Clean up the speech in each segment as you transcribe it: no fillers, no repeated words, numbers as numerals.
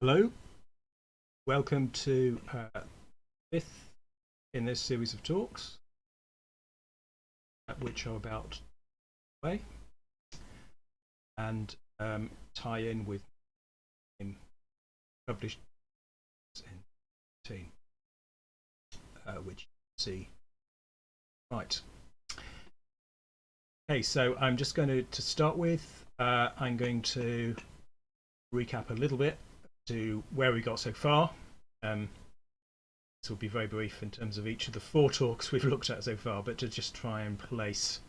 Hello, welcome to fifth in this series of talks, which are about way and tie in with published in 18, which you see right. Okay, so I'm just going to start with. I'm going to recap a little bit to where we got so far. This will be very brief in terms of each of the 4 talks we've looked at so far, but to just try and place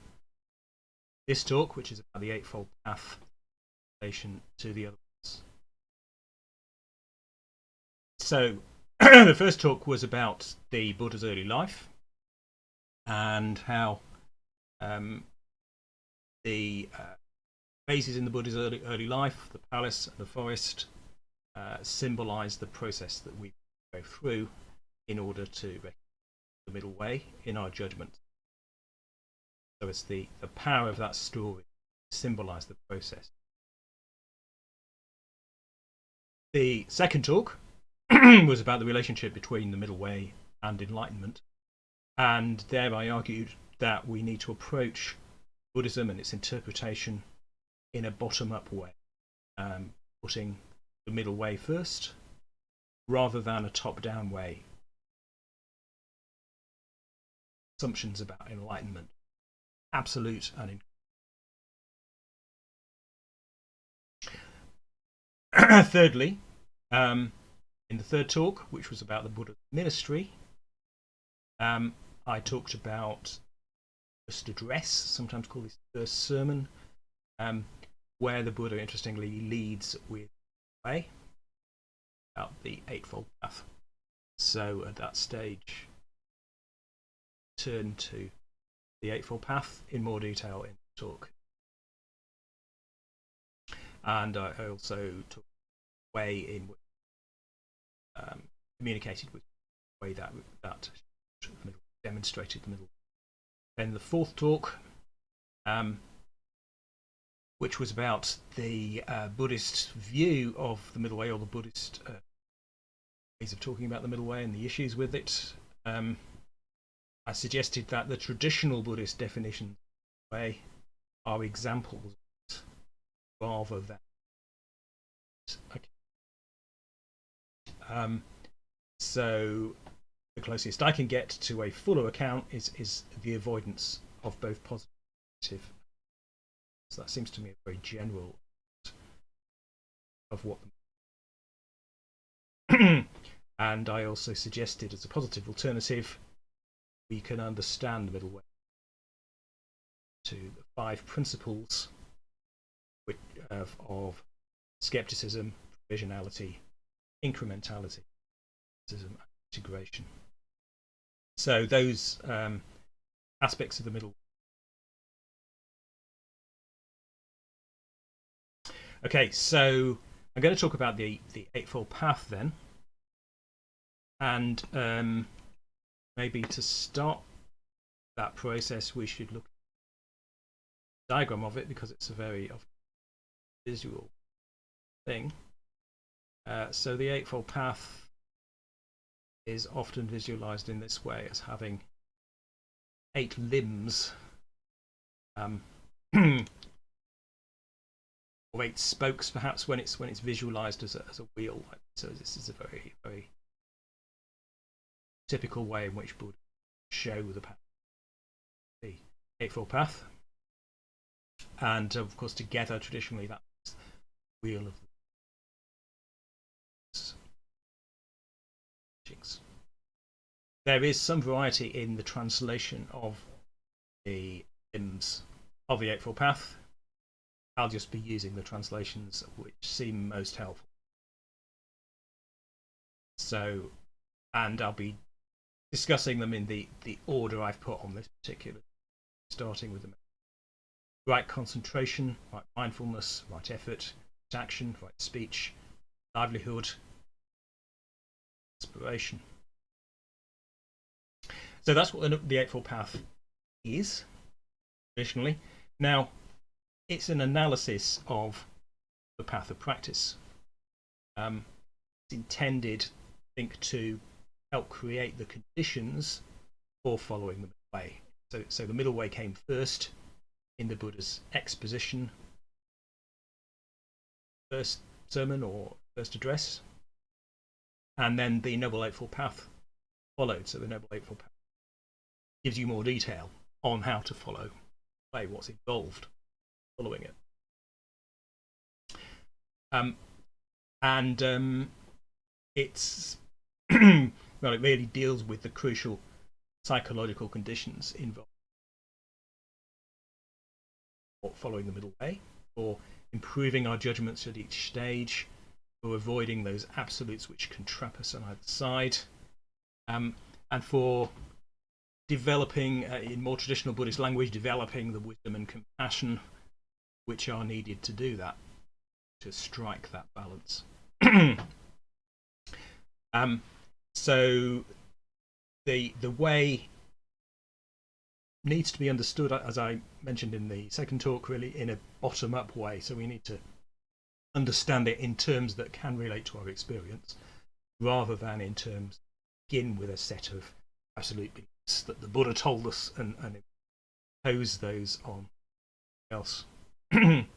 this talk, which is about the Eightfold Path, in relation to the other ones. So the first talk was about the Buddha's early life and how the phases in the Buddha's early life, the palace and the forest, symbolize the process that we go through in order to recognize the middle way in our judgment. So it's the power of that story to symbolize the process. The second talk was about the relationship between the middle way and enlightenment, and there I argued that we need to approach Buddhism and its interpretation in a bottom-up way, putting the middle way first rather than a top-down way. Assumptions about enlightenment, absolute and thirdly, in the third talk, which was about the Buddha's ministry, I talked about first address, sometimes called his first sermon, where the Buddha interestingly leads with way about the Eightfold Path. So at that stage, turn to the Eightfold Path in more detail in the talk. And I also took the way in which communicated with the way that demonstrated the middle. Then the fourth talk, which was about the Buddhist view of the middle way, or the Buddhist ways of talking about the middle way and the issues with it. I suggested that the traditional Buddhist definitions of the way are examples rather than. Okay. So the closest I can get to a fuller account is the avoidance of both positive and negative. So that seems to me a very general of what. And I also suggested as a positive alternative, we can understand the middle way to the 5 principles of skepticism, provisionality, incrementality, and integration. So those aspects of the middle. Okay, so I'm going to talk about the Eightfold Path then, and maybe to start that process we should look at a diagram of it, because it's a very visual thing. So the Eightfold Path is often visualized in this way as having 8 limbs, or 8 spokes perhaps when it's visualized as a wheel. So this is a very, very typical way in which Buddha show the path, the Eightfold Path, and of course together traditionally that's the wheel of the teachings. There is some variety in the translation of the limbs of the Eightfold Path. I'll just be using the translations which seem most helpful. So, and I'll be discussing them in the order I've put on this particular, starting with the right concentration, right mindfulness, right effort, right action, right speech, livelihood, inspiration. So that's what the Eightfold Path is, traditionally. Now, it's an analysis of the path of practice. intended, I think, to help create the conditions for following the middle way. So the middle way came first in the Buddha's exposition, first sermon or first address, and then the Noble Eightfold Path followed. So the Noble Eightfold Path gives you more detail on how to follow the way, what's involved following it. It's well, it really deals with the crucial psychological conditions involved for following the middle way, for improving our judgments at each stage, for avoiding those absolutes which can trap us on either side, and for developing, in more traditional Buddhist language, developing the wisdom and compassion which are needed to do that, to strike that balance. So the way needs to be understood, as I mentioned in the second talk, really in a bottom-up way. So we need to understand it in terms that can relate to our experience, rather than in terms begin with a set of absolute beliefs that the Buddha told us and impose those on else. And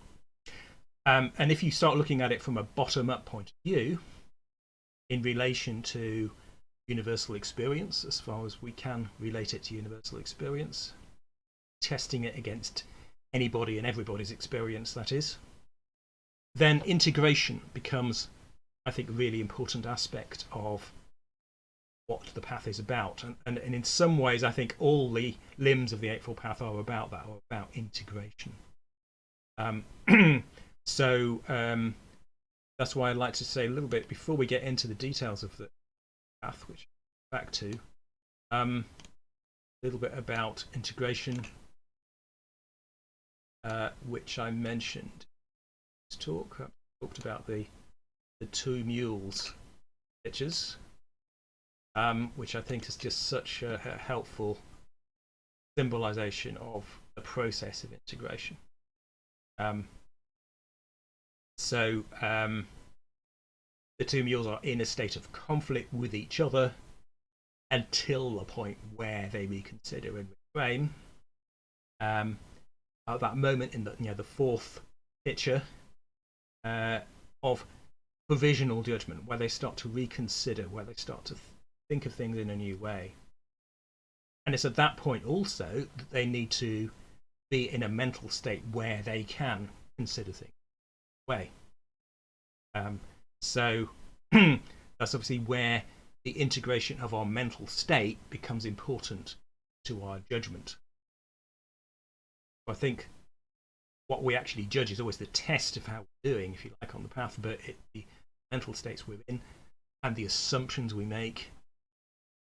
if you start looking at it from a bottom-up point of view, in relation to universal experience, as far as we can relate it to universal experience, testing it against anybody and everybody's experience, that is, then integration becomes, I think, a really important aspect of what the path is about. And in some ways, I think all the limbs of the Eightfold Path are about that, or about integration. So that's why I'd like to say a little bit, before we get into the details of the path, which we'll back to, a little bit about integration, which I mentioned in this talk. I talked about the two mules pictures, which I think is just such a helpful symbolization of the process of integration. So the two mules are in a state of conflict with each other until the point where they reconsider and reframe. At that moment in the fourth picture of provisional judgment, where they start to reconsider, where they start to think of things in a new way. And it's at that point also that they need to be in a mental state where they can consider things way. So that's obviously where the integration of our mental state becomes important to our judgment. I think what we actually judge is always the test of how we're doing, if you like, on the path, but the mental states we're in and the assumptions we make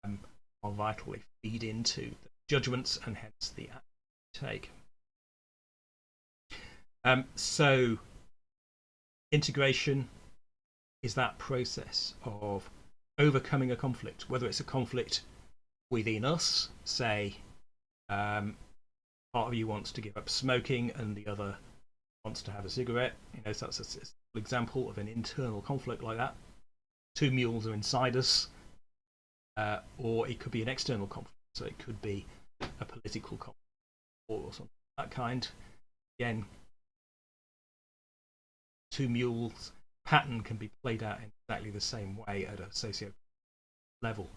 are vital. They feed into the judgments and hence the action we take. So integration is that process of overcoming a conflict, whether it's a conflict within us, say part of you wants to give up smoking and the other wants to have a cigarette. So that's an example of an internal conflict like that. Two mules are inside us, or it could be an external conflict. So it could be a political conflict or something of that kind. Again, two mules pattern can be played out in exactly the same way at a socio level.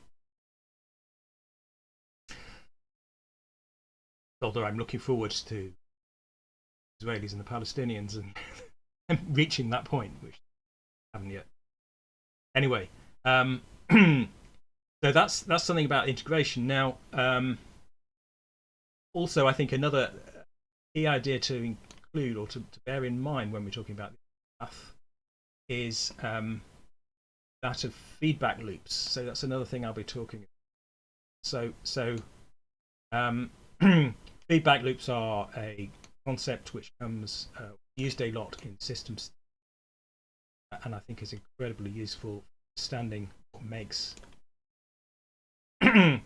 Although I'm looking forward to Israelis and the Palestinians and reaching that point, which I haven't yet. Anyway, so that's something about integration. Now, also I think another key idea to include or to bear in mind when we're talking about the path is that of feedback loops. So that's another thing I'll be talking about. So feedback loops are a concept which comes used a lot in systems, and I think is incredibly useful for understanding what makes and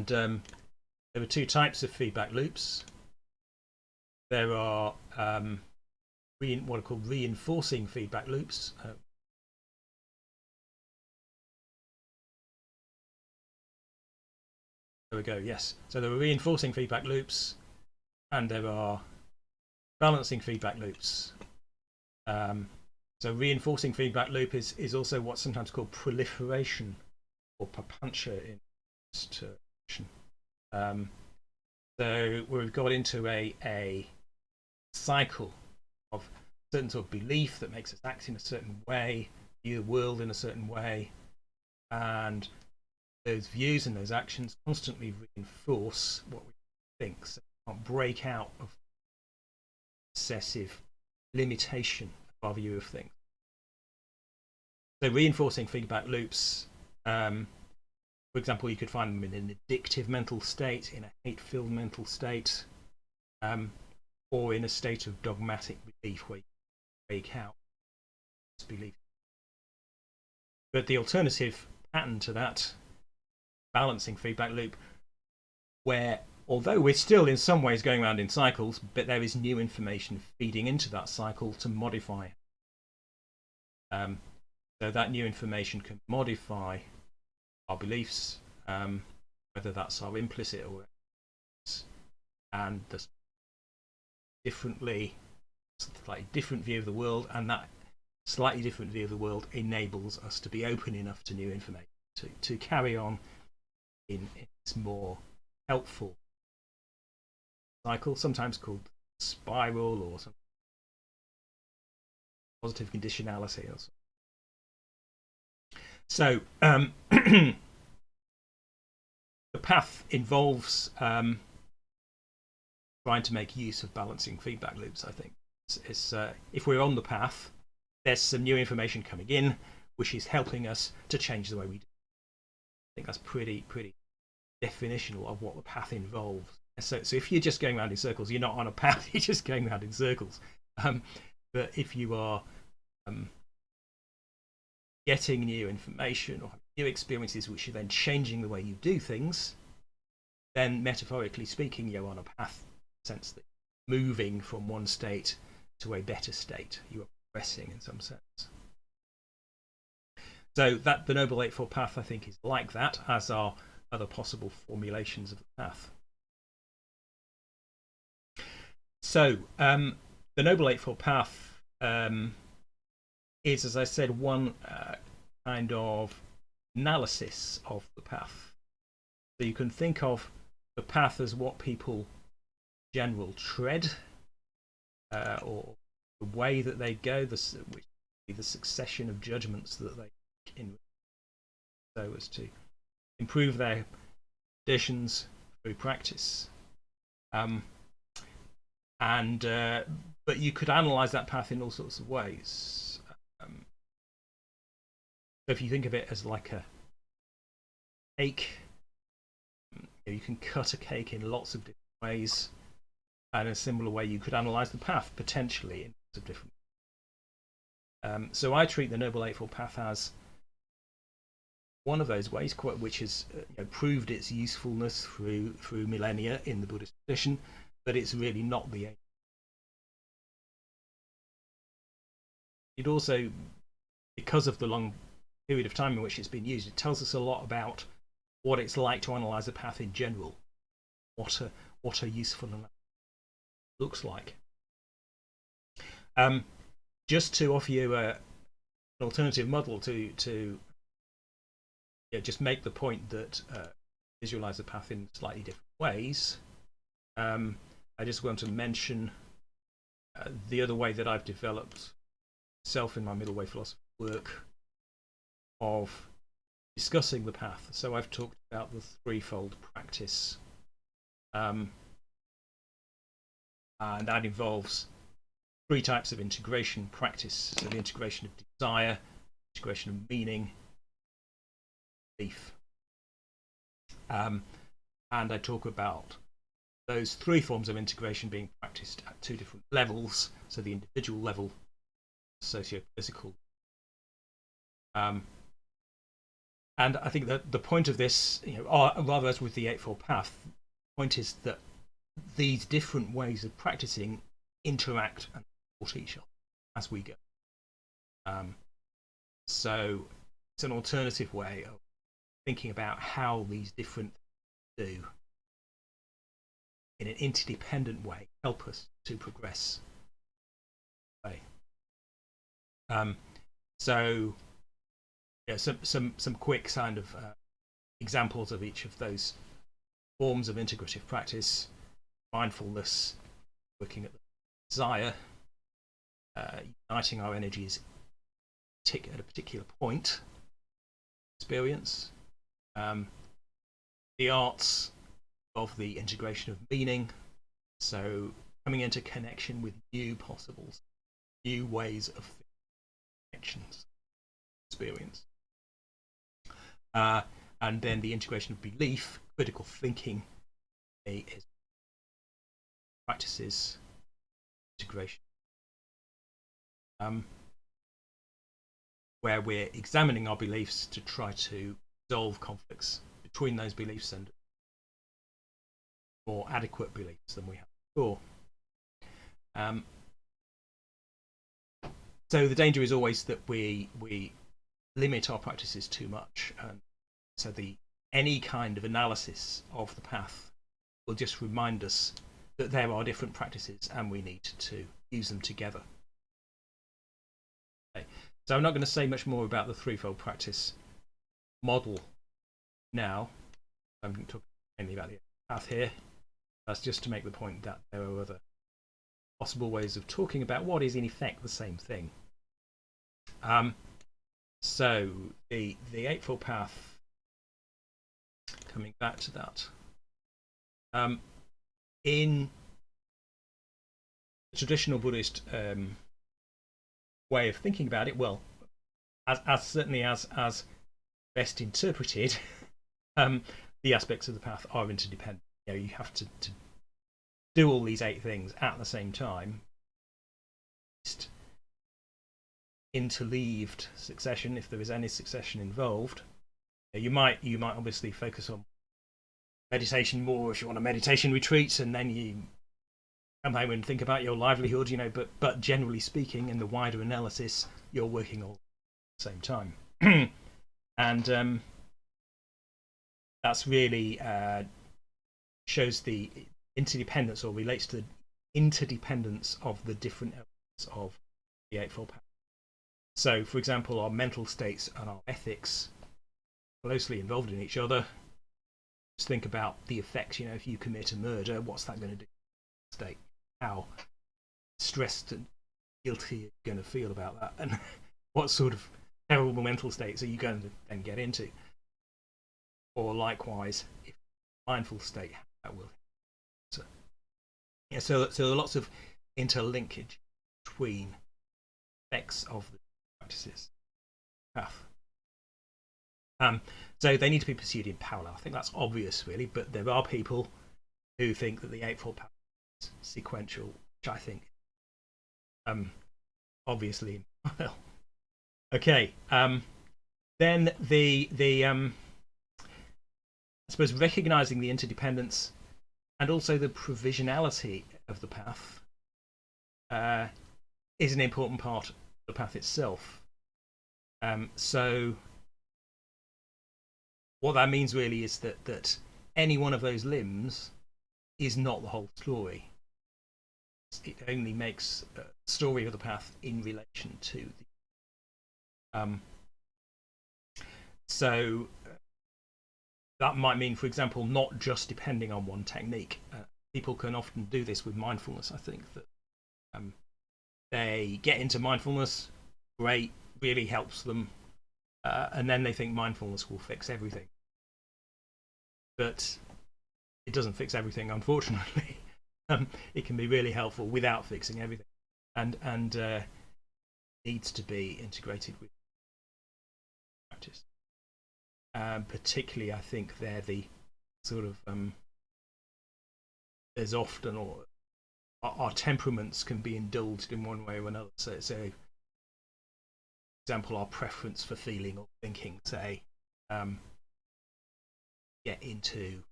there are two types of feedback loops. There are what are called reinforcing feedback loops. There we go, yes. So there are reinforcing feedback loops and there are balancing feedback loops. So reinforcing feedback loop is also what's sometimes called proliferation or papancha in institution. So we've got into a cycle of certain sort of belief that makes us act in a certain way, view the world in a certain way, and those views and those actions constantly reinforce what we think. So we can't break out of excessive limitation of our view of things. So reinforcing feedback loops, for example, you could find them in an addictive mental state, in a hate-filled mental state, or in a state of dogmatic belief where you break out this belief. But the alternative pattern to that balancing feedback loop, where although we're still in some ways going around in cycles, but there is new information feeding into that cycle to modify. So that new information can modify our beliefs, whether that's our implicit or and the slightly different view of the world, and that slightly different view of the world enables us to be open enough to new information to carry on in this more helpful cycle, sometimes called spiral or some positive conditionality or something. So the path involves trying to make use of balancing feedback loops. I think if we're on the path, there's some new information coming in which is helping us to change the way we do. I think that's pretty definitional of what the path involves. So if you're just going around in circles, you're not on a path, you're just going around in circles. But if you are getting new information or new experiences which are then changing the way you do things, then metaphorically speaking, you're on a path, in the sense that you're moving from one state to a better state. You are progressing in some sense. So that the Noble Eightfold Path, I think, is like that, as are other possible formulations of the path. So the Noble Eightfold Path is, as I said, one kind of analysis of the path. So you can think of the path as what people in general tread, or the way that they go, the succession of judgments that they make in, so as to improve their conditions through practice. But you could analyze that path in all sorts of ways. So if you think of it as like a cake, you can cut a cake in lots of different ways, and in a similar way you could analyze the path potentially in lots of different ways. So I treat the Noble Eightfold Path as one of those ways, which has proved its usefulness through millennia in the Buddhist tradition, but it's really not the aim. It also, because of the long period of time in which it's been used, it tells us a lot about what it's like to analyze a path in general, what a useful analysis looks like. Just to offer you an alternative model to just make the point that visualize the path in slightly different ways, I just want to mention the other way that I've developed myself in my middle way philosophy work of discussing the path. So I've talked about the threefold practice, and that involves three types of integration practice. So the integration of desire, integration of meaning, belief. And I talk about those three forms of integration being practiced at two different levels. So the individual level, socio-physical. And I think that the point of this, rather as with the Eightfold Path, the point is that these different ways of practicing interact and support each other. as we go. So it's an alternative way of thinking about how these different things do, in an interdependent way, help us to progress. So yeah, some quick kind of examples of each of those forms of integrative practice. Mindfulness, looking at the desire, uniting our energies at a particular point, experience. The arts of the integration of meaning, so coming into connection with new possibles, new ways of connections, experience. And then the integration of belief, critical thinking, is practices, integration, where we're examining our beliefs to try to resolve conflicts between those beliefs and more adequate beliefs than we had before. So the danger is always that we limit our practices too much, and so any kind of analysis of the path will just remind us that there are different practices and we need to use them together. Okay. So I'm not going to say much more about the threefold practice model now. I'm talking mainly about the path here. That's just to make the point that there are other possible ways of talking about what is in effect the same thing. So the Eightfold Path, coming back to that, in the traditional Buddhist way of thinking about it, well, as certainly as best interpreted, the aspects of the path are interdependent. You know, you have to do all these 8 things at the same time. Just interleaved succession, if there is any succession involved. You might obviously focus on meditation more if you want a meditation retreat, and then you come home and think about your livelihood, you know, but generally speaking, in the wider analysis, you're working all at the same time. And that's really shows the interdependence, or relates to the interdependence of the different elements of the Eightfold Path. So, for example, our mental states and our ethics are closely involved in each other. Just think about the effects, you know, if you commit a murder, what's that going to do to the state? How stressed and guilty are you going to feel about that? And what sort of terrible mental states are you going to then get into? Or likewise, if mindful state, that will. So, yeah, so there are lots of interlinkage between effects of the practices path. So they need to be pursued in parallel. I think that's obvious, really, but there are people who think that the Eightfold Path is sequential, which I think obviously well. Okay, then the I suppose recognizing the interdependence and also the provisionality of the path is an important part of the path itself. So what that means really is that any one of those limbs is not the whole story. It only makes the story of the path in relation to the so that might mean, for example, not just depending on one technique. People can often do this with mindfulness. I think that they get into mindfulness, great, really helps them, and then they think mindfulness will fix everything. But it doesn't fix everything, unfortunately. It can be really helpful without fixing everything, and needs to be integrated with practice. Particularly, I think they're the sort of there's often, or our temperaments can be indulged in one way or another. So for example, our preference for feeling or thinking, say, get into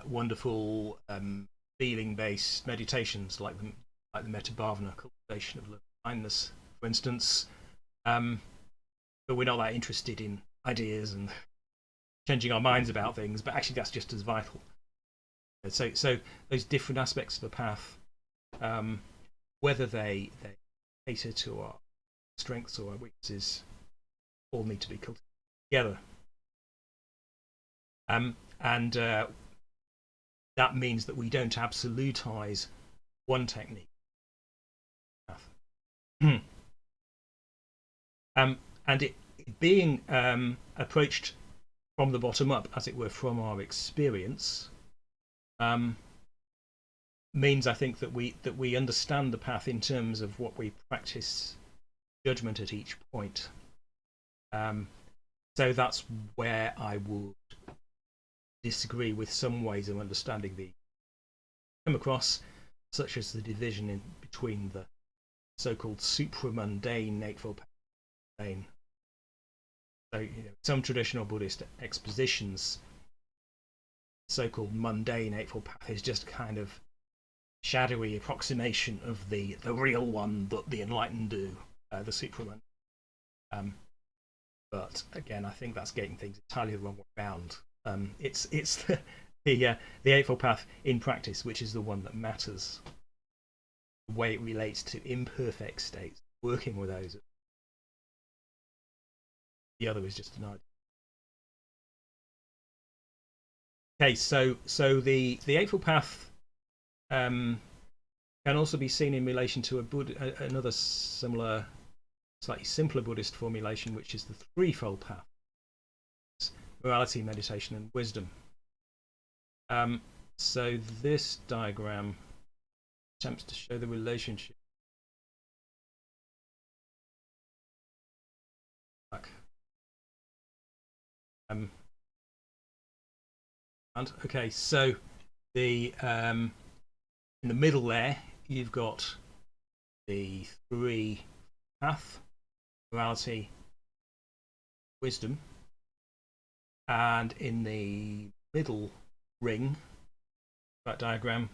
wonderful feeling-based meditations like the like the metabhavana, cultivation of loving kindness, for instance. But we're not that interested in ideas and changing our minds about things, but actually that's just as vital. So those different aspects of the path, whether they cater to our strengths or our weaknesses, all need to be cultivated together. And that means that we don't absolutize one technique. And it being approached from the bottom up, as it were, from our experience, means, I think, that we understand the path in terms of what we practice judgment at each point. So that's where I would disagree with some ways of understanding the come across, such as the division between the so-called supramundane Eightfold Path. So, some traditional Buddhist expositions, so-called mundane Eightfold Path is just kind of shadowy approximation of the real one that the enlightened do, the supramundane. But again, I think that's getting things entirely the wrong way around. It's the Eightfold Path in practice, which is the one that matters. The way it relates to imperfect states, working with those. The other is just an idea. Okay, so the Eightfold Path can also be seen in relation to another similar, slightly simpler Buddhist formulation, which is the Threefold Path: morality, meditation, and wisdom. So this diagram attempts to show the relationship. Okay, so the in the middle there you've got the three path: morality, wisdom, and in the middle ring, that diagram,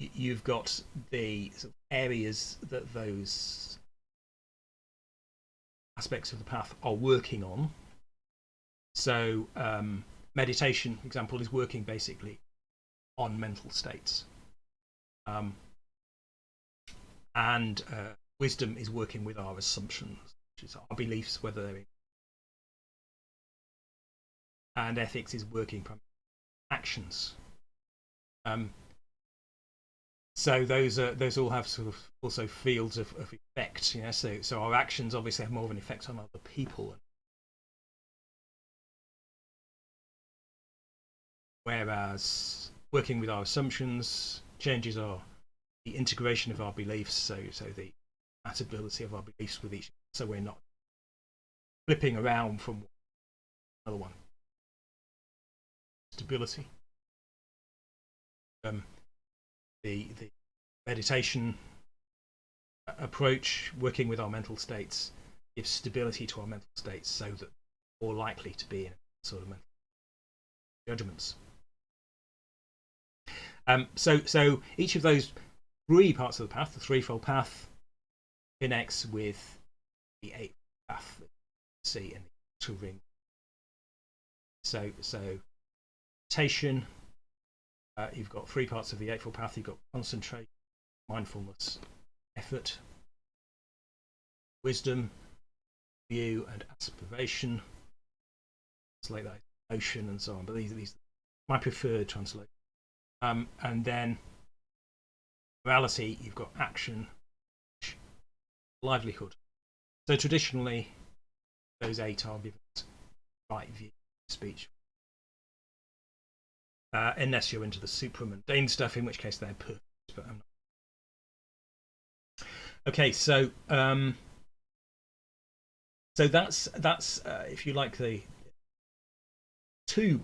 you've got the sort of areas that those aspects of the path are working on. So meditation, for example, is working basically on mental states, and wisdom is working with our assumptions, which is our beliefs, whether they're in, and ethics is working from actions. So those all have sort of also fields of effect. So our actions obviously have more of an effect on other people, whereas working with our assumptions changes the integration of our beliefs, so the compatibility of our beliefs with each other, so we're not flipping around from another one. Stability. The meditation approach, working with our mental states, gives stability to our mental states, so that we're more likely to be in sort of mental judgments. So each of those three parts of the path, the Threefold Path, connects with the Eightfold Path that you see in the outer ring. So meditation, you've got three parts of the Eightfold Path. You've got concentration, mindfulness, effort, wisdom, view, and aspiration. Translate that as emotion and so on, but these are my preferred translation. And then morality, you've got action, livelihood. So traditionally, those 8 are given as right view, speech, unless you're into the supramundane stuff, in which case they're perfect. But I'm not. Okay, so that's if you like, the two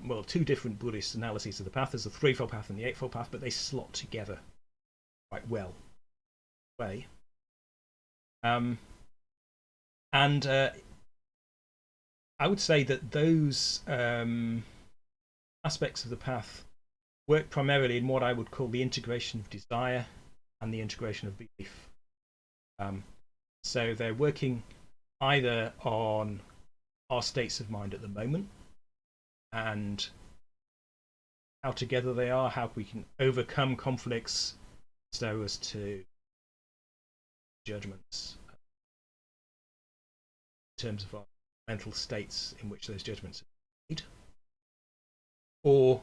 different Buddhist analyses of the path. There's the Threefold Path and the Eightfold Path, but they slot together quite well. And I would say that those aspects of the path work primarily in what I would call the integration of desire and the integration of belief. So they're working either on our states of mind at the moment and how together they are, how we can overcome conflicts so as to judgments in terms of our mental states in which those judgments are made, or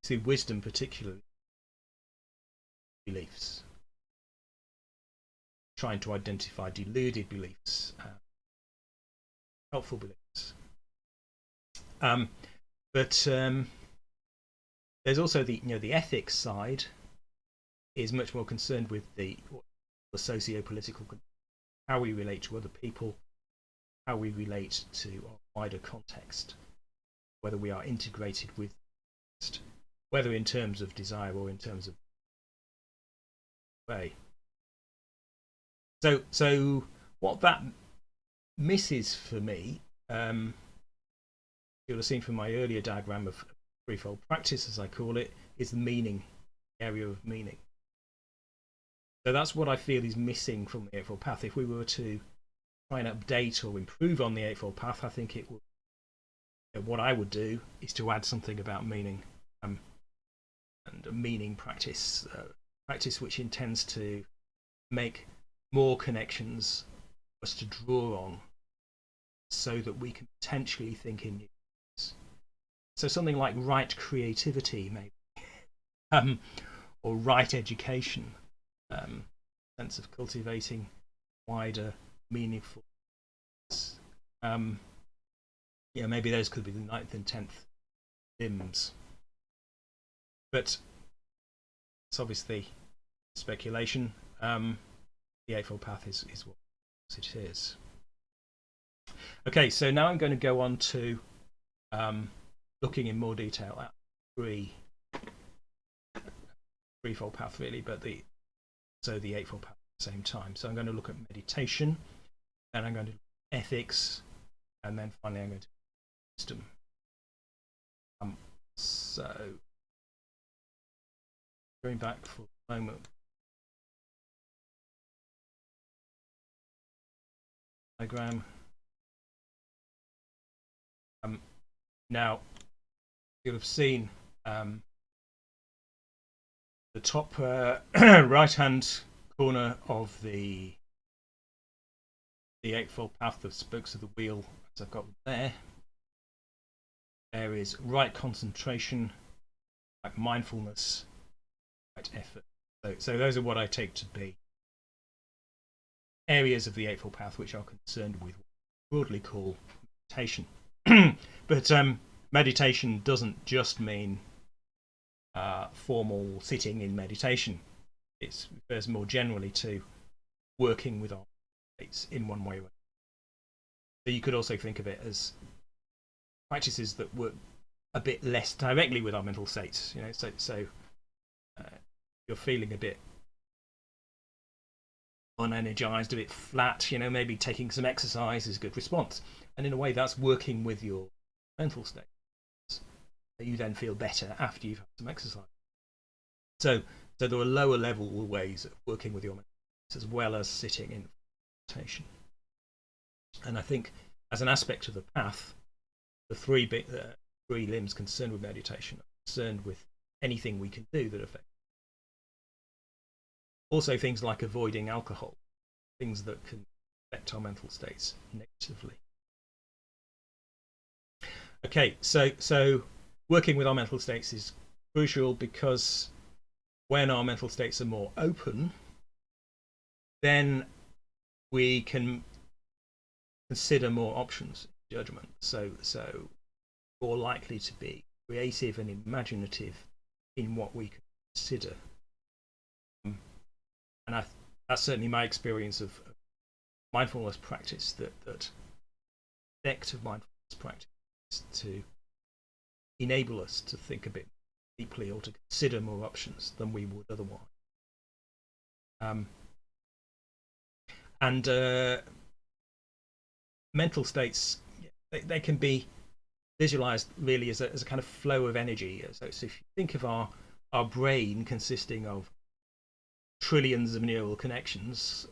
through wisdom, particularly beliefs, trying to identify deluded beliefs, helpful beliefs. But there's also the ethics side is much more concerned with the socio-political, how we relate to other people, how we relate to our wider context, whether we are integrated with, whether in terms of desire or in terms of way. So what that misses for me, you'll have seen from my earlier diagram of threefold practice, as I call it, is the meaning, area of meaning. So that's what I feel is missing from the Eightfold Path. If we were to try and update or improve on the Eightfold Path, I think it would. What I would do is to add something about meaning, and a meaning practice, practice which intends to make more connections for us to draw on, so that we can potentially think in new ways. So something like right creativity, maybe, or right education. Sense of cultivating wider, meaningful. Maybe those could be the 9th and 10th limbs. But it's obviously speculation. The Eightfold Path is what it is. Okay, so now I'm going to go on to looking in more detail at threefold path, really, but the Eightfold Path at the same time. So I'm going to look at meditation, then I'm going to look at ethics, and then finally I'm going to wisdom. So going back for a moment. Diagram. Now you'll have seen the top right-hand corner of the Eightfold Path, the spokes of the wheel, as I've got there. There is right concentration, like mindfulness, right effort. So those are what I take to be areas of the Eightfold Path which are concerned with what we broadly call meditation. But meditation doesn't just mean formal sitting in meditation. It refers more generally to working with our states in one way or another. So you could also think of it as practices that work a bit less directly with our mental states. So you're feeling a bit unenergized, a bit flat. Maybe taking some exercise is a good response, and in a way that's working with your mental state. You then feel better after you've had some exercise. So there are lower level ways of working with your mental states as well as sitting in meditation. And I think as an aspect of the path, the three limbs concerned with meditation are concerned with anything we can do that affects. Also things like avoiding alcohol, things that can affect our mental states negatively. Okay, so working with our mental states is crucial because when our mental states are more open, then we can consider more options in judgment. So more likely to be creative and imaginative in what we can consider. And that's certainly my experience of mindfulness practice, that effect of mindfulness practice is to enable us to think a bit deeply or to consider more options than we would otherwise. Mental states, they can be visualized really as a kind of flow of energy. So if you think of our our brain consisting of trillions of neural connections,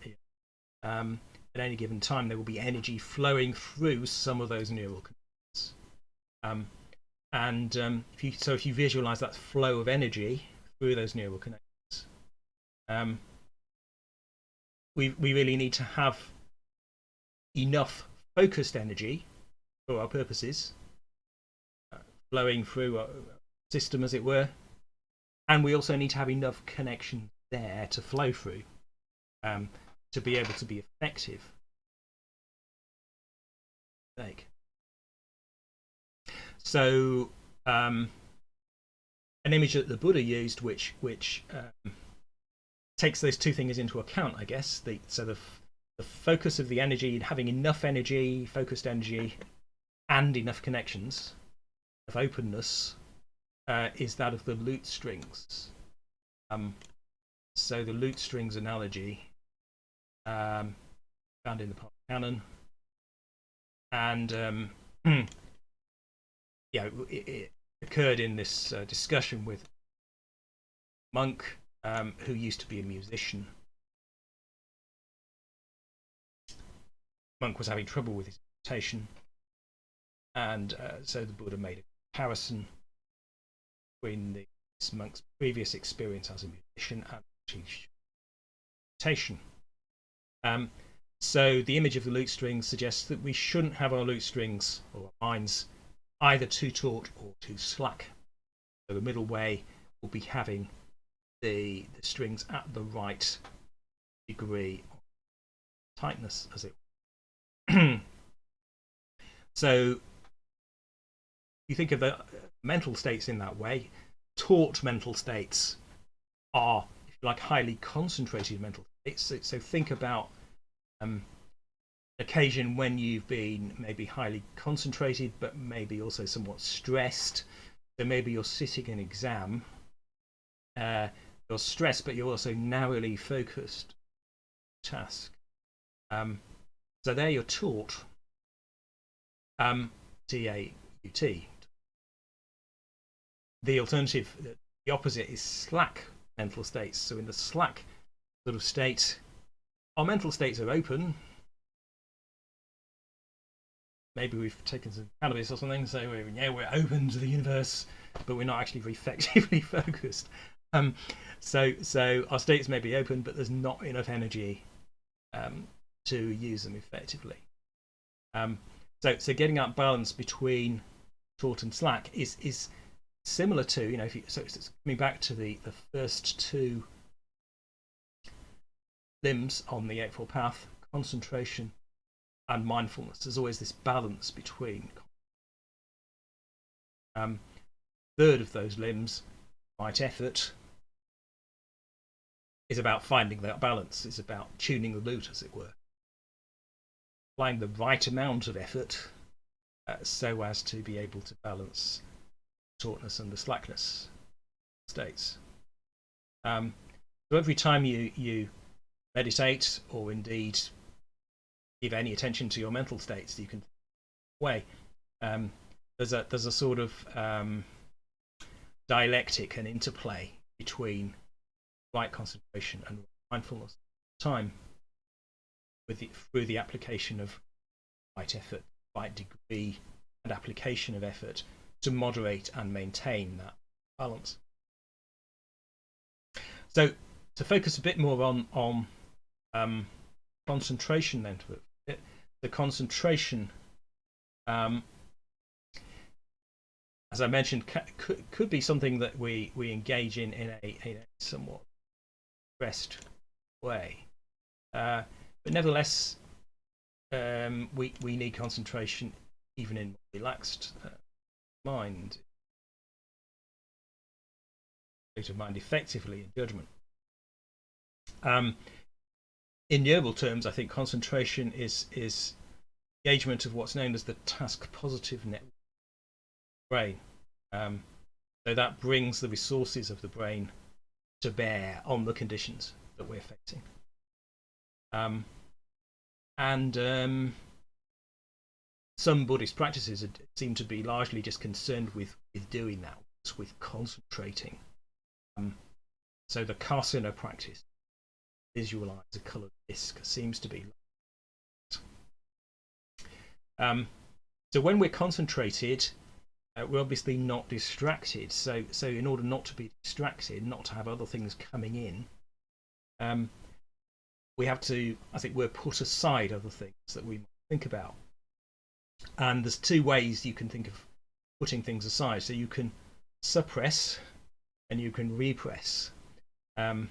at any given time there will be energy flowing through some of those neural connections. If you visualize that flow of energy through those neural connections, we really need to have enough focused energy for our purposes, flowing through our system, as it were, and we also need to have enough connection there to flow through, to be able to be effective. So an image that the Buddha used, which takes those two things into account, I guess. The focus of the energy, having enough energy, focused energy, and enough connections of openness, is that of the lute strings. So the lute strings analogy, found in the Pali Canon, and it occurred in this discussion with a monk who used to be a musician. Monk was having trouble with his meditation, and so the Buddha made a comparison between this monk's previous experience as a musician and meditation. So the image of the lute strings suggests that we shouldn't have our lute strings or our minds either too taut or too slack. So the middle way will be having the strings at the right degree of tightness, as it were. So you think of the mental states in that way. Taut mental states are, if you like, highly concentrated mental states. So think about occasion when you've been maybe highly concentrated, but maybe also somewhat stressed. So maybe you're sitting an exam, you're stressed, but you're also narrowly focused task. So there you're taut, T-A-U-T. The alternative, the opposite, is slack mental states. So in the slack sort of state, our mental states are open. Maybe we've taken some cannabis or something, so we're open to the universe, but we're not actually very effectively focused. So our states may be open, but there's not enough energy to use them effectively. So getting that balance between taut and slack is similar to, so it's coming back to the first two limbs on the Eightfold Path, concentration and mindfulness. There's always this balance between. Third of those limbs, right effort, is about finding that balance. It's about tuning the lute, as it were, applying the right amount of effort so as to be able to balance the tautness and the slackness states. So every time you meditate, or indeed give any attention to your mental states, you can way. There's a sort of dialectic and interplay between right concentration and mindfulness time, through the application of right effort, right degree, and application of effort to moderate and maintain that balance. So to focus a bit more on concentration, then, the concentration, as I mentioned, could be something that we engage in a somewhat stressed way, but nevertheless we need concentration even in relaxed mind, state of mind effectively in judgment. In verbal terms, I think concentration is engagement of what's known as the task positive network brain. So that brings the resources of the brain to bear on the conditions that we're facing. Some Buddhist practices seem to be largely just concerned with doing that, with concentrating So the Kasana practice, visualize a coloured disc, seems to be. So when we're concentrated, we're obviously not distracted. So in order not to be distracted, not to have other things coming in, we have to, I think, we're put aside other things that we might think about. And there's two ways you can think of putting things aside. So you can suppress and you can repress. And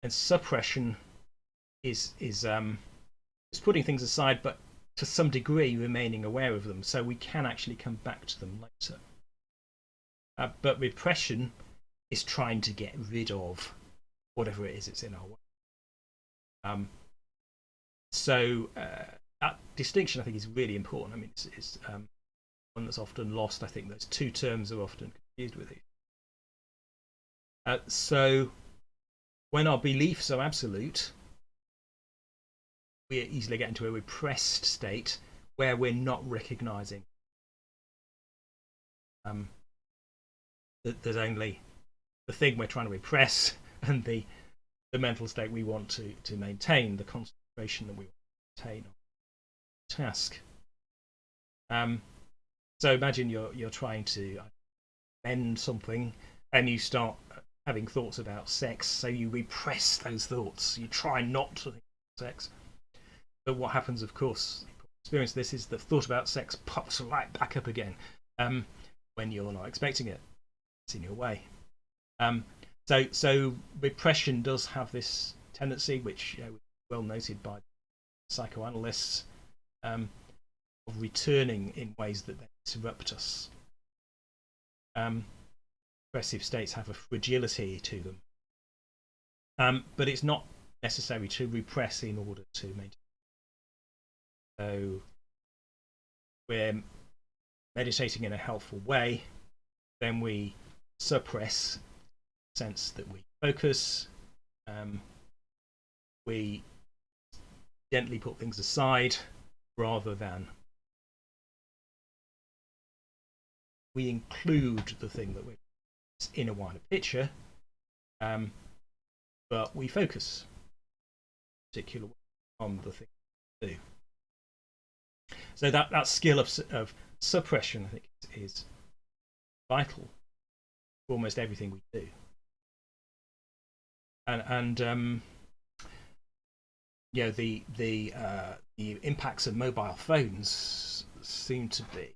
suppression is putting things aside, but to some degree remaining aware of them, so we can actually come back to them later. But repression is trying to get rid of whatever it is that's in our way. So that distinction, I think, is really important. I mean, it's one that's often lost. I think those two terms are often confused with it. So when our beliefs are absolute, we easily get into a repressed state where we're not recognizing that there's only the thing we're trying to repress and the mental state we want to maintain, the concentration that we want to maintain on the task. So imagine you're trying to mend something and you start having thoughts about sex, so you repress those thoughts. You try not to think about sex. But what happens, of course, experience this, is the thought about sex pops right back up again when you're not expecting it. It's in your way. So repression does have this tendency, which well noted by psychoanalysts, of returning in ways that they disrupt us. Repressive states have a fragility to them, but it's not necessary to repress in order to maintain. So we're meditating in a helpful way, then we suppress the sense that we focus, we gently put things aside rather than we include the thing that we're in a wider picture, but we focus particularly on the thing we do. So that skill of suppression, I think, is vital for almost everything we do. And the impacts of mobile phones seem to be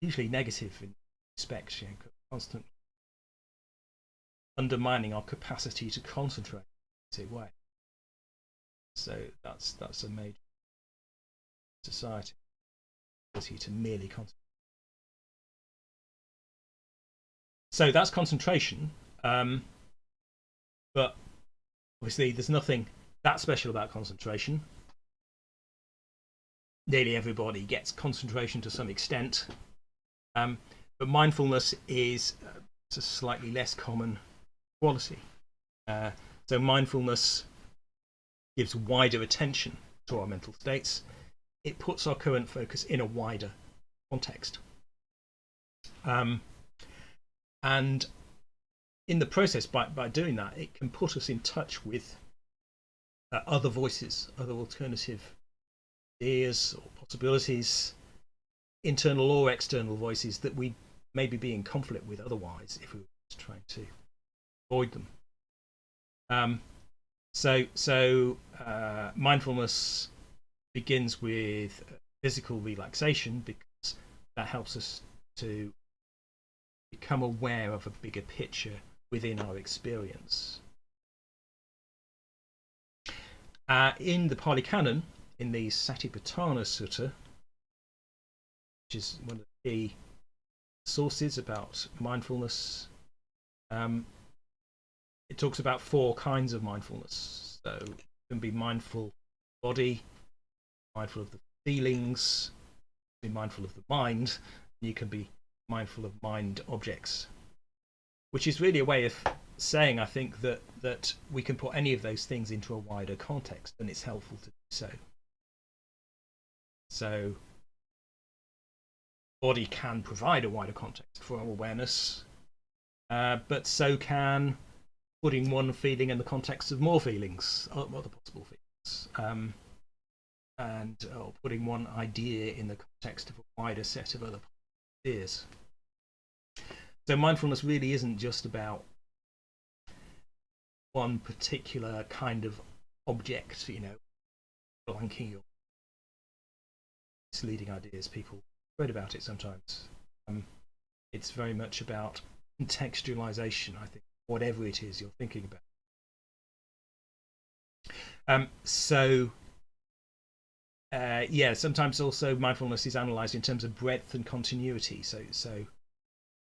usually negative in respect, constantly undermining our capacity to concentrate in a way. So that's a major society, ability to merely concentrate. So that's concentration, but obviously there's nothing that special about concentration. Nearly everybody gets concentration to some extent, but mindfulness is a slightly less common quality. So mindfulness gives wider attention to our mental states. It puts our current focus in a wider context. And in the process, by doing that, it can put us in touch with other voices, other alternative ideas or possibilities, internal or external voices that we maybe be in conflict with otherwise if we were just trying to avoid them. So mindfulness begins with physical relaxation because that helps us to become aware of a bigger picture within our experience. In the Pali Canon, in the Satipatthana Sutta, which is one of the key sources about mindfulness, it talks about 4 kinds of mindfulness. So you can be mindful of the body, mindful of the feelings, be mindful of the mind, and you can be mindful of mind objects, which is really a way of saying, I think, that we can put any of those things into a wider context, and it's helpful to do so. So body can provide a wider context for our awareness. but so can putting one feeling in the context of more feelings, other possible feelings, and putting one idea in the context of a wider set of other ideas. So mindfulness really isn't just about one particular kind of object, blanking your misleading ideas. People read about it sometimes. It's very much about contextualization, I think, whatever it is you're thinking about. Sometimes also mindfulness is analysed in terms of breadth and continuity. So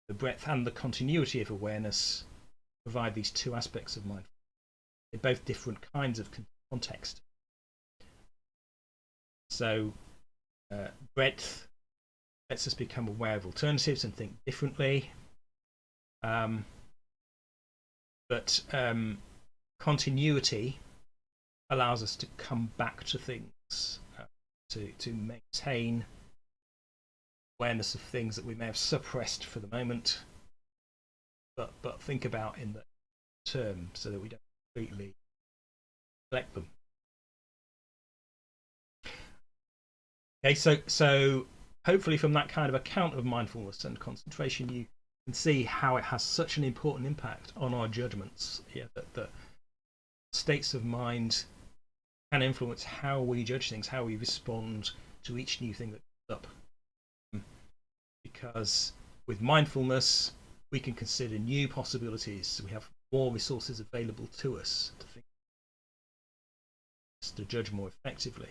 the breadth and the continuity of awareness provide these two aspects of mindfulness. They're both different kinds of context. So breadth lets us become aware of alternatives and think differently. But continuity allows us to come back to things, to maintain awareness of things that we may have suppressed for the moment, but think about in the term, so that we don't completely neglect them. Okay, so hopefully from that kind of account of mindfulness and concentration, you can see how it has such an important impact on our judgments. That states of mind can influence how we judge things, how we respond to each new thing that comes up. Because with mindfulness, we can consider new possibilities. We have more resources available to us to think, to judge more effectively.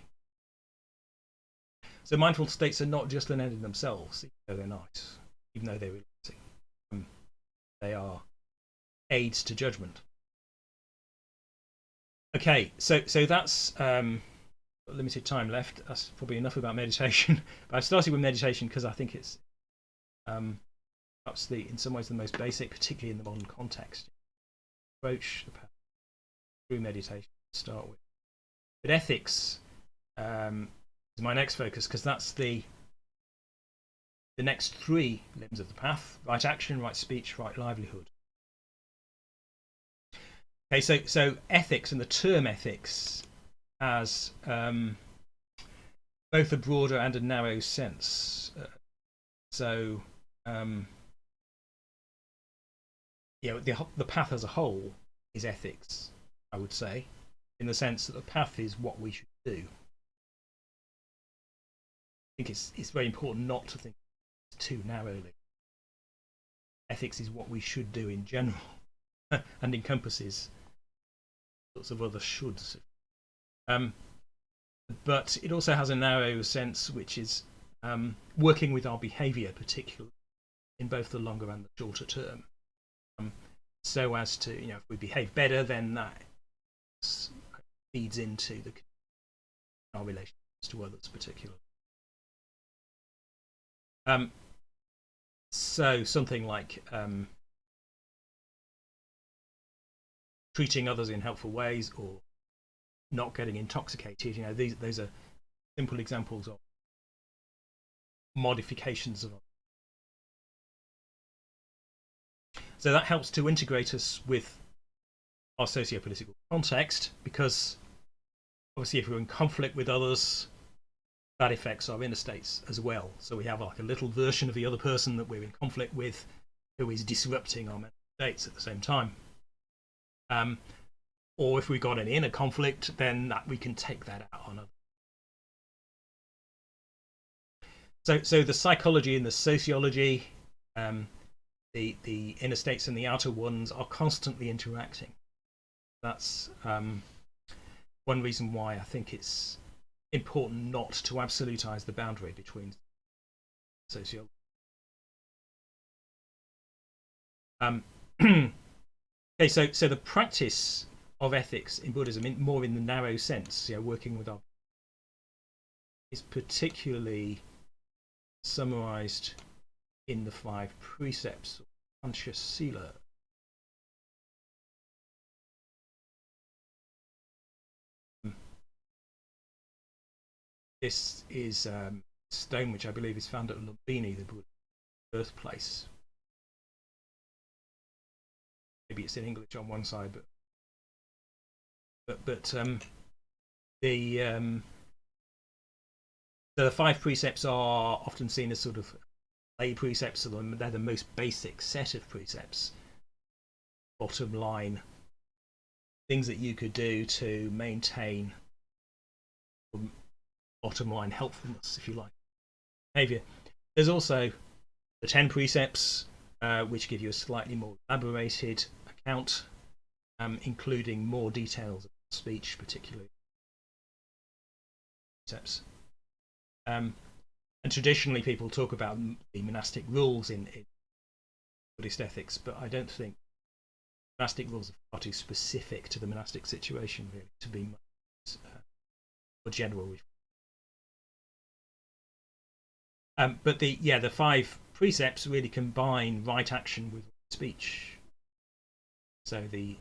So mindful states are not just an end in themselves, even though they're nice, even though they're relaxing. They are aids to judgment. Okay, so that's limited time left. That's probably enough about meditation. But I started with meditation because I think it's perhaps in some ways the most basic, particularly in the modern context. Approach the path through meditation to start with. But ethics is my next focus, because that's the next three limbs of the path: right action, right speech, right livelihood. Okay, so ethics, and the term ethics has both a broader and a narrow sense. The path as a whole is ethics, I would say, in the sense that the path is what we should do. I think it's very important not to think too narrowly. Ethics is what we should do in general and encompasses sorts of other shoulds. But it also has a narrow sense, which is working with our behaviour, particularly in both the longer and the shorter term, so as to, if we behave better, then that feeds into our relationships to others, particularly. So something like treating others in helpful ways, or not getting intoxicated. These are simple examples of modifications of. So that helps to integrate us with our socio-political context, because obviously if we're in conflict with others, that affects our inner states as well. So we have like a little version of the other person that we're in conflict with, who is disrupting our mental states at the same time. Or if we've got an inner conflict, then that we can take that out on others. So the psychology and the sociology, the inner states and the outer ones, are constantly interacting. That's one reason why I think it's important not to absolutize the boundary between sociology. Okay, so the practice of ethics in Buddhism, more in the narrow sense, working with our, is particularly summarized in the 5 precepts of Conscious Sila. This is a stone which I believe is found at Lumbini, the Buddha's birthplace. maybe it's in English on one side, but the 5 precepts are often seen as sort of lay precepts, so they're the most basic set of precepts. Bottom line, things that you could do to maintain bottom line helpfulness, if you like, behavior. There's also the 10 precepts, which give you a slightly more elaborated account, including more details of speech, particularly precepts. And traditionally, people talk about the monastic rules in Buddhist ethics, but I don't think monastic rules are far too specific to the monastic situation, really, to be much more general. But the 5 precepts really combine right action with speech. So the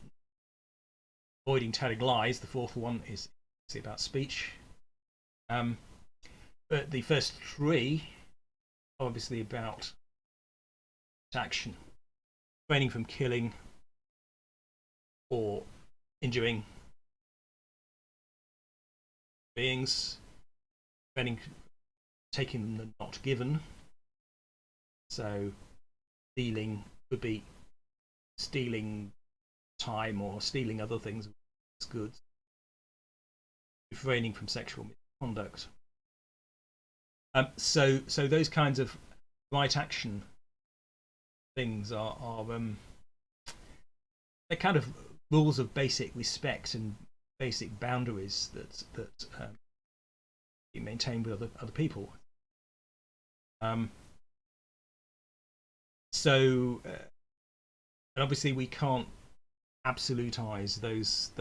avoiding telling lies, the 4th one, is about speech. But the first 3 are obviously about action, refraining from killing or injuring beings, taking the not given. So stealing could be stealing time or stealing other things as goods. Refraining from sexual misconduct. So those kinds of right action things are they're kind of rules of basic respect and basic boundaries that you maintain with other people. And obviously we can't absolutize those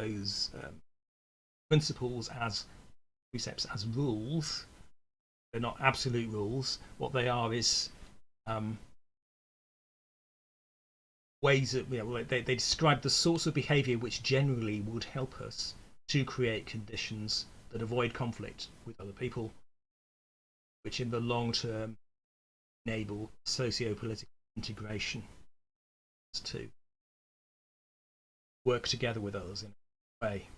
principles as precepts as rules. They're not absolute rules. What they are is ways that they describe the sorts of behavior which generally would help us to create conditions that avoid conflict with other people, which in the long term enable socio-political integration, to work together with others in a way.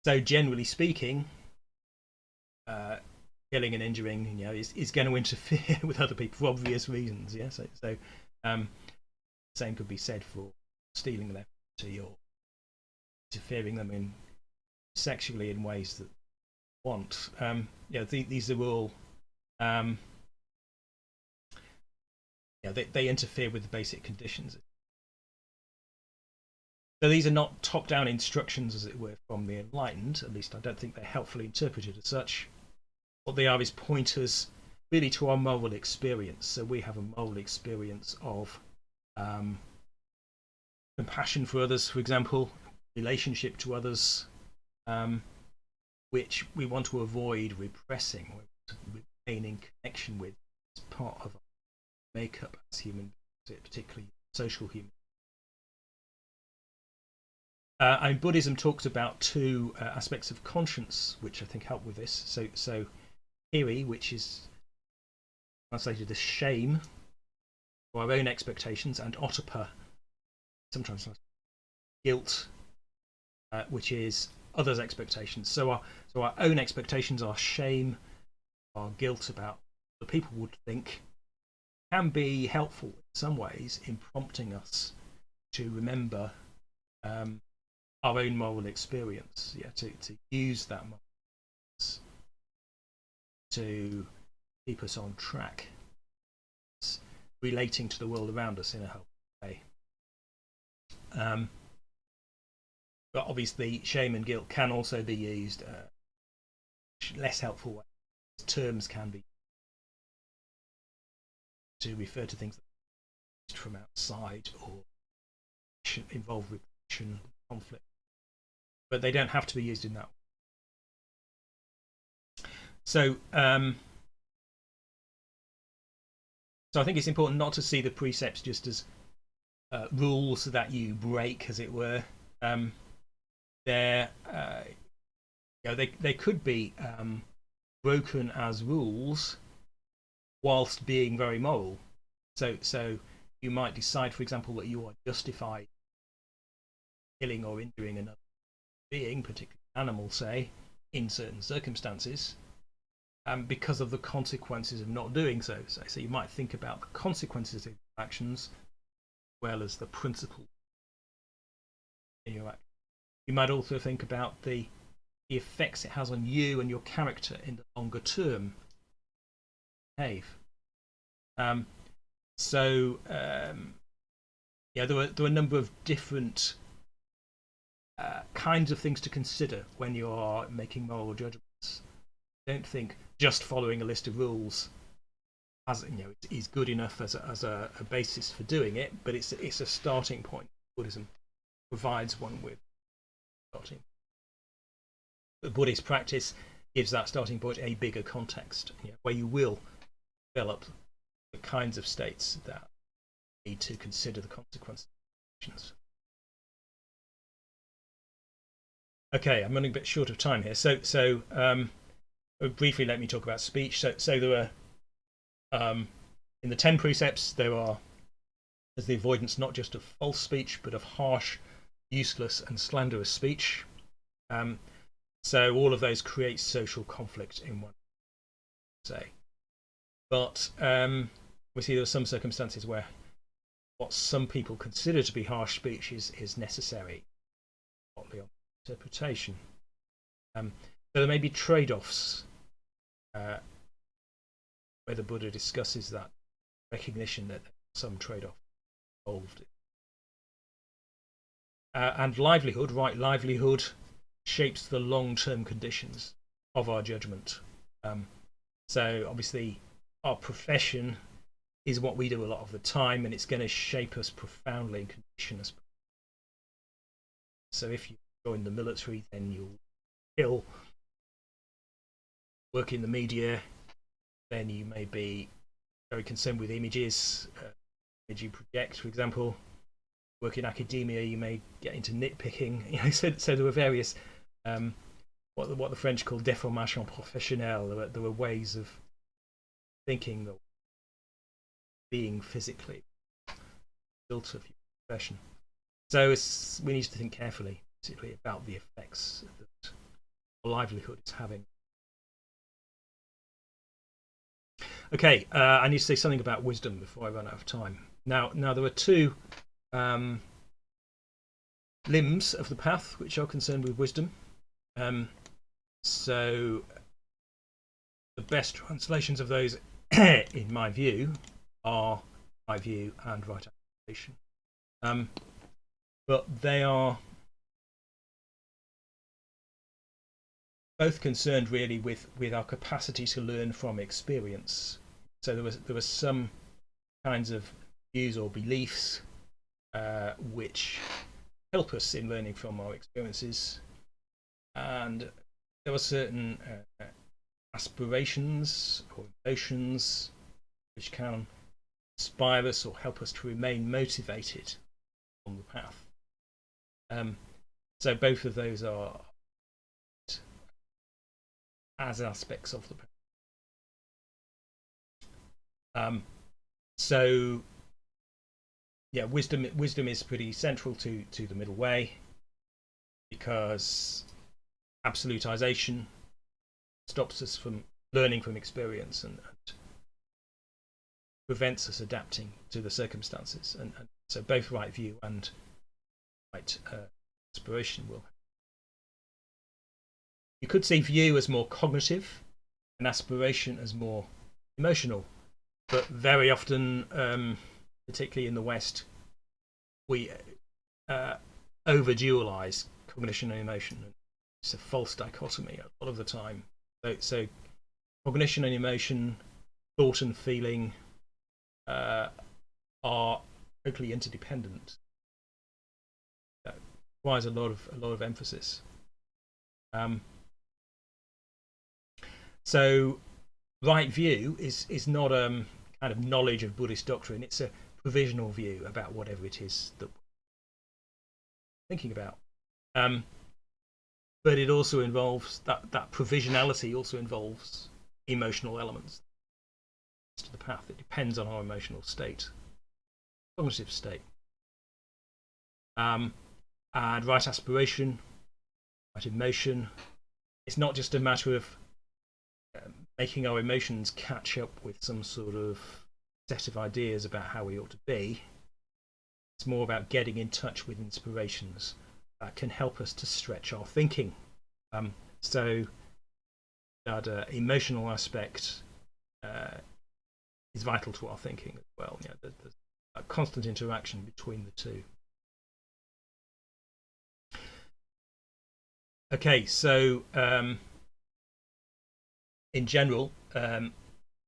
So generally speaking, killing and injuring, is going to interfere with other people for obvious reasons. Yeah. So same could be said for stealing their property or interfering them in sexually in ways that want. These are all they interfere with the basic conditions. So these are not top-down instructions, as it were, from the enlightened. At least I don't think they're helpfully interpreted as such. What they are is pointers really to our moral experience. So we have a moral experience of compassion for others, for example, relationship to others, which we want to avoid repressing, retaining connection with as part of our makeup as human beings, particularly social human. And Buddhism talks about 2 aspects of conscience, which I think help with this. So hiri, which is translated as shame for our own expectations, and ottappa, sometimes guilt, which is others' expectations. So our own expectations, our shame, our guilt about what people would think, can be helpful in some ways in prompting us to remember our own moral experience, to use that moral experience to keep us on track, relating to the world around us in a helpful way. But obviously, shame and guilt can also be used less helpful ways. Terms can be to refer to things that are from outside or involve repression, conflict, but they don't have to be used in that way. So I think it's important not to see the precepts just as rules that you break, as it were. They could be broken as rules whilst being very moral. So You might decide, for example, that you are justified killing or injuring another being, particularly an animal, say, in certain circumstances, because of the consequences of not doing so. So you might think about the consequences of your actions as well as the principle in your action. You might also think about the effects it has on you and your character in the longer term. Behave. Yeah, there were a number of different kinds of things to consider when you are making moral judgments. Don't think just following a list of rules is good enough as a basis for doing it, but it's a starting point. Buddhism provides one with starting. The Buddhist practice gives that starting point a bigger context, where you will develop the kinds of states that need to consider the consequences. Okay, I'm running a bit short of time here, so briefly let me talk about speech. So there are in the 10 precepts there's the avoidance not just of false speech but of harsh, useless and slanderous speech. So all of those create social conflict in one say. But we see there are some circumstances where what some people consider to be harsh speech is necessary, partly on interpretation. So there may be trade-offs where the Buddha discusses that recognition that some trade-off involved. And livelihood, right livelihood, shapes the long-term conditions of our judgment. So obviously our profession is what we do a lot of the time, and it's going to shape us profoundly and condition us. So if you join the military, then you'll kill. Work in the media, then you may be very concerned with images, image you project, for example. Work in academia, you may get into nitpicking. So there were various what the French call déformation professionnelle. There were ways of thinking that being physically built of your profession. So we need to think carefully, basically, about the effects that livelihood is having. Okay, I need to say something about wisdom before I run out of time. Now there are two limbs of the path which are concerned with wisdom. So the best translations of those, in my view, are my view and right application. But they are both concerned really with our capacity to learn from experience. So there were some kinds of views or beliefs which help us in learning from our experiences, and there were certain aspirations or emotions which can inspire us or help us to remain motivated on the path. So both of those are as aspects of the path. So yeah, wisdom is pretty central to the middle way, because absolutization stops us from learning from experience and prevents us adapting to the circumstances, and so both right view and right aspiration will. You could see view as more cognitive and aspiration as more emotional, but very often, particularly in the West, we over-dualize cognition and emotion. It's a false dichotomy a lot of the time. So cognition and emotion, thought and feeling are totally interdependent. That requires a lot of emphasis. So right view is not a kind of knowledge of Buddhist doctrine. It's a provisional view about whatever it is that we're thinking about. But it also involves that provisionality also involves emotional elements to the path. It depends on our emotional state. cognitive state. And right aspiration, right emotion. It's not just a matter of making our emotions catch up with some sort of set of ideas about how we ought to be. It's more about getting in touch with inspirations that can help us to stretch our thinking. So that emotional aspect is vital to our thinking as well. There's a constant interaction between the two. Okay, so in general,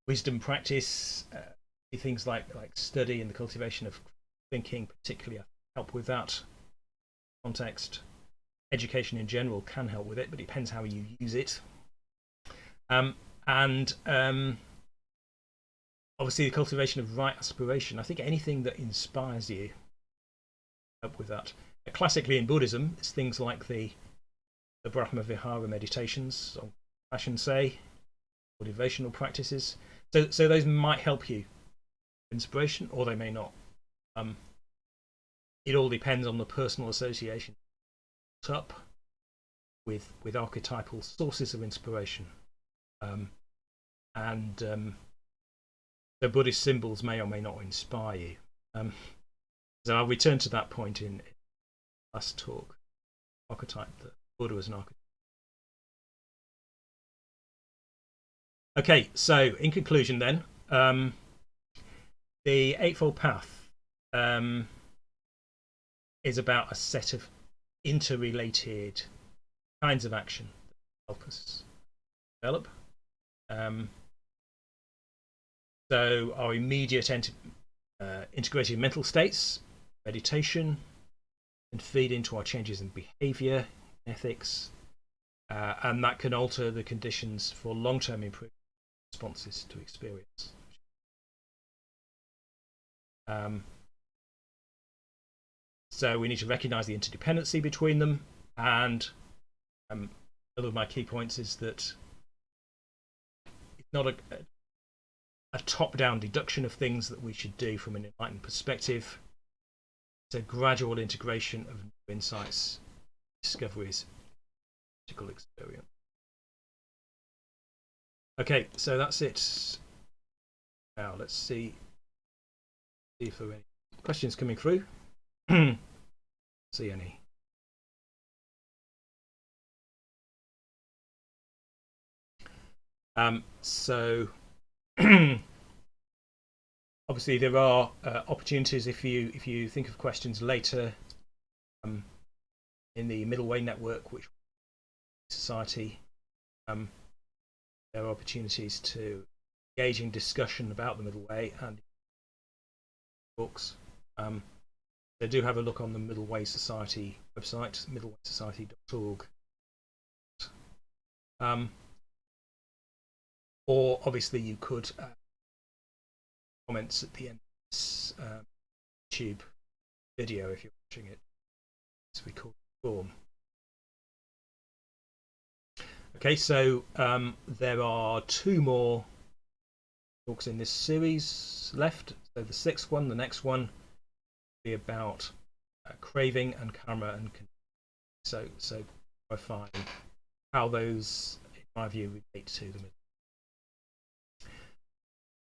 wisdom practice, things like study and the cultivation of thinking particularly help with that context. Education in general can help with it, but it depends how you use it. And obviously the cultivation of right aspiration. I think anything that inspires you help with that. Classically in Buddhism, it's things like the Brahma Vihara meditations, or Passion Say, or devotional practices. So those might help you inspiration, or they may not. It all depends on the personal association up with archetypal sources of inspiration. The Buddhist symbols may or may not inspire you. So I'll return to that point in last talk. Archetype, the Buddha as an archetype. Okay, so in conclusion then, the Eightfold Path is about a set of interrelated kinds of action that help us develop. So our immediate integrated mental states, meditation, can feed into our changes in behavior, ethics, and that can alter the conditions for long-term improvement responses to experience. So we need to recognize the interdependency between them, and one of my key points is that it's not a top-down deduction of things that we should do from an enlightened perspective. It's a gradual integration of new insights, discoveries, practical experience. Okay, so that's it. Now let's see if there are any questions coming through. See any? So obviously there are opportunities if you think of questions later in the Middle Way network, which society. There are opportunities to engage in discussion about the Middle Way and books. They do have a look on the Middle Way Society website, middlewaysociety.org. Or obviously you could comments at the end of this YouTube video if you're watching it. It's recorded form. Okay, so there are 2 more talks in this series left. So the 6th one, the next one, will be about craving and karma, and so I find how those, in my view, relate to them,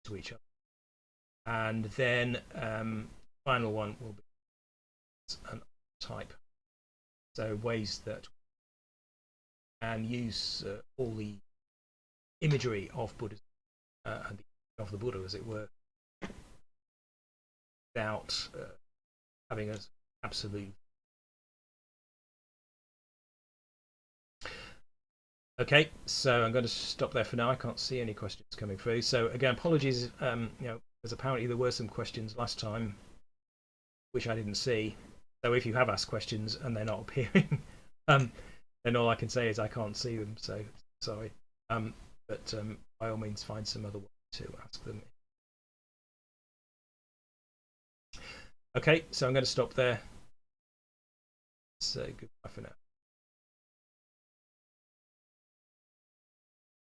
to each other. And then final one will be an type. So ways that and use all the imagery of Buddhism and of the Buddha, as it were, without having an absolute. Okay, so I'm going to stop there for now. I can't see any questions coming through. So again, apologies. Because apparently there were some questions last time which I didn't see. So if you have asked questions and they're not appearing, then all I can say is I can't see them. So sorry. But by all means, find some other way to ask them. Okay, so I'm going to stop there. So goodbye for now.